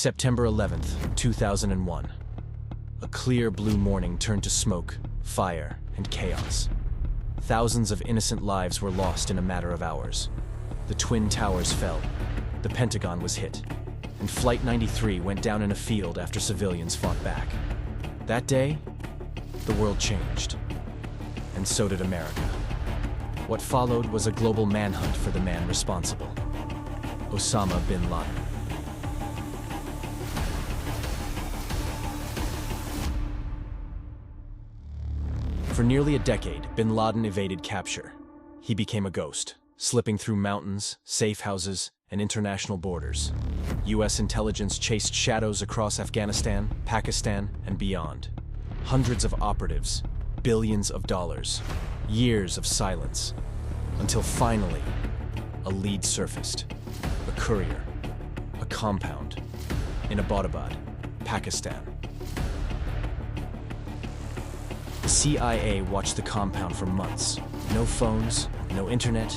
September 11th, 2001. A clear blue morning turned to smoke, fire, and chaos. Thousands of innocent lives were lost in a matter of hours. The Twin Towers fell, the Pentagon was hit, and Flight 93 went down in a field after civilians fought back. That day, the world changed, and so did America. What followed was a global manhunt for the man responsible, Osama Bin Laden. For nearly a decade, Bin Laden evaded capture. He became a ghost, slipping through mountains, safe houses, and international borders. U.S. intelligence chased shadows across Afghanistan, Pakistan, and beyond. Hundreds of operatives, billions of dollars, years of silence, until finally, a lead surfaced. A courier, a compound, in Abbottabad, Pakistan. The CIA watched the compound for months. No phones, no internet,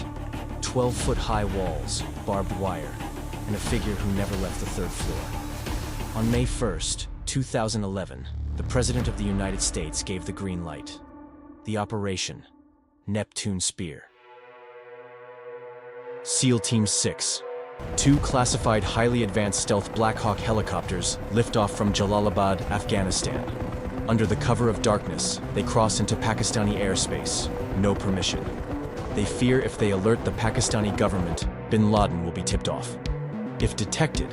12-foot-high walls, barbed wire, and a figure who never left the third floor. On May 1st, 2011, the President of the United States gave the green light. The Operation Neptune Spear. SEAL Team 6. Two classified highly advanced stealth Black Hawk helicopters lift off from Jalalabad, Afghanistan. Under the cover of darkness, they cross into Pakistani airspace, no permission. They fear if they alert the Pakistani government, Bin Laden will be tipped off. If detected,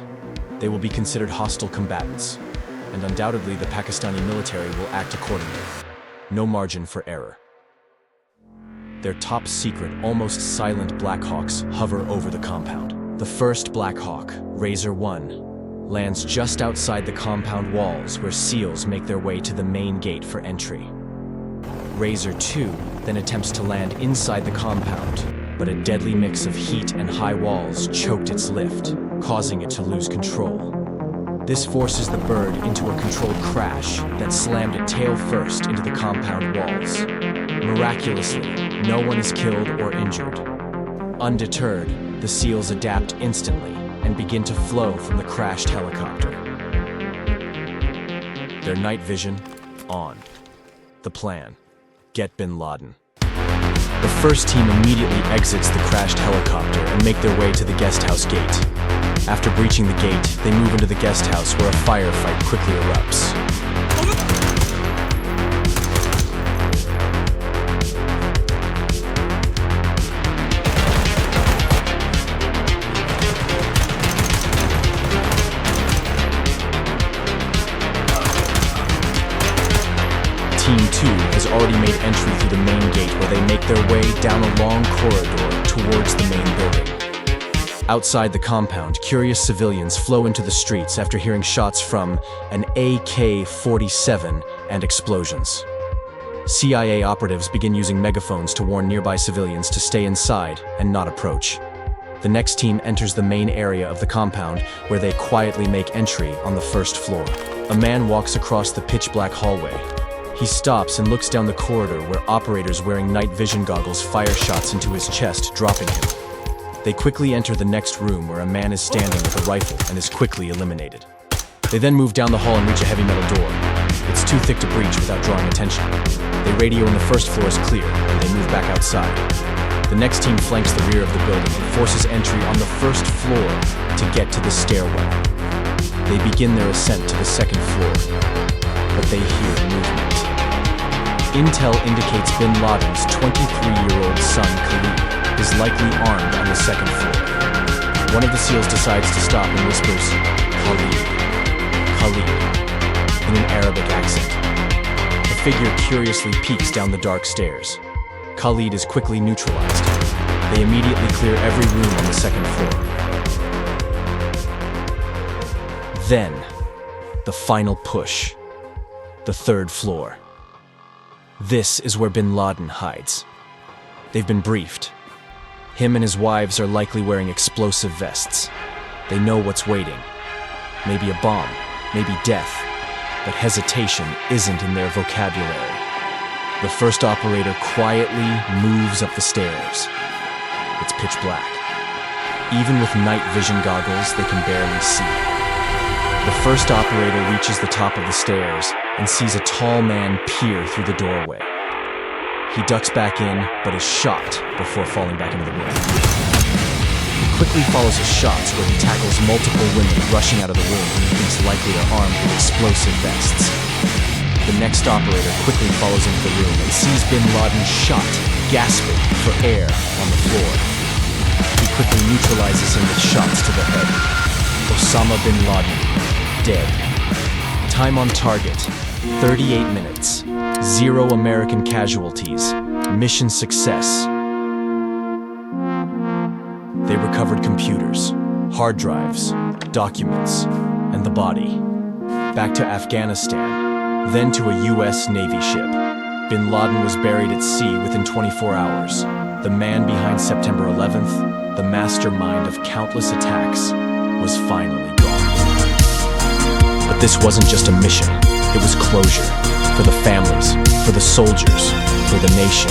they will be considered hostile combatants, and undoubtedly the Pakistani military will act accordingly. No margin for error. Their top-secret, almost silent Black Hawks hover over the compound. The first Black Hawk, Razor 1, lands just outside the compound walls where SEALs make their way to the main gate for entry. Razor 2 then attempts to land inside the compound, but a deadly mix of heat and high walls choked its lift, causing it to lose control. This forces the bird into a controlled crash that slammed it tail first into the compound walls. Miraculously, no one is killed or injured. Undeterred, the SEALs adapt instantly and begin to flow from the crashed helicopter. Their night vision on. The plan: get Bin Laden. The first team immediately exits the crashed helicopter and make their way to the guest house gate. After breaching the gate, they move into the guest house where a firefight quickly erupts. Team 2 has already made entry through the main gate where they make their way down a long corridor towards the main building. Outside the compound, curious civilians flow into the streets after hearing shots from an AK-47 and explosions. CIA operatives begin using megaphones to warn nearby civilians to stay inside and not approach. The next team enters the main area of the compound where they quietly make entry on the first floor. A man walks across the pitch-black hallway. He stops and looks down the corridor where operators wearing night vision goggles fire shots into his chest, dropping him. They quickly enter the next room where a man is standing with a rifle and is quickly eliminated. They then move down the hall and reach a heavy metal door. It's too thick to breach without drawing attention. They radio when the first floor is clear, and they move back outside. The next team flanks the rear of the building and forces entry on the first floor to get to the stairwell. They begin their ascent to the second floor, but they hear movement. Intel indicates Bin Laden's 23-year-old son, Khalid, is likely armed on the second floor. One of the SEALs decides to stop and whispers, "Khalid, Khalid," in an Arabic accent. The figure curiously peeks down the dark stairs. Khalid is quickly neutralized. They immediately clear every room on the second floor. Then, the final push. The third floor. This is where Bin Laden hides. They've been briefed. Him and his wives are likely wearing explosive vests. They know what's waiting. Maybe a bomb, maybe death, but hesitation isn't in their vocabulary. The first operator quietly moves up the stairs. It's pitch black. Even with night vision goggles, they can barely see. The first operator reaches the top of the stairs and sees a tall man peer through the doorway. He ducks back in, but is shot before falling back into the room. He quickly follows his shots, where he tackles multiple women rushing out of the room who he thinks likely are armed with explosive vests. The next operator quickly follows into the room and sees Bin Laden shot, gasping for air on the floor. He quickly neutralizes him with shots to the head. Osama Bin Laden, dead. Time on target, 38 minutes. 0 American casualties. Mission success. They recovered computers, hard drives, documents, and the body. Back to Afghanistan, then to a US Navy ship. Bin Laden was buried at sea within 24 hours. The man behind September 11th, the mastermind of countless attacks, was finally gone. But this wasn't just a mission, it was closure. For the families, for the soldiers, for the nation.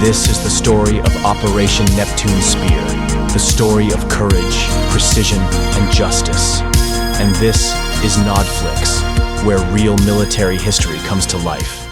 This is the story of Operation Neptune Spear, the story of courage, precision, and justice. And this is Nodflix, where real military history comes to life.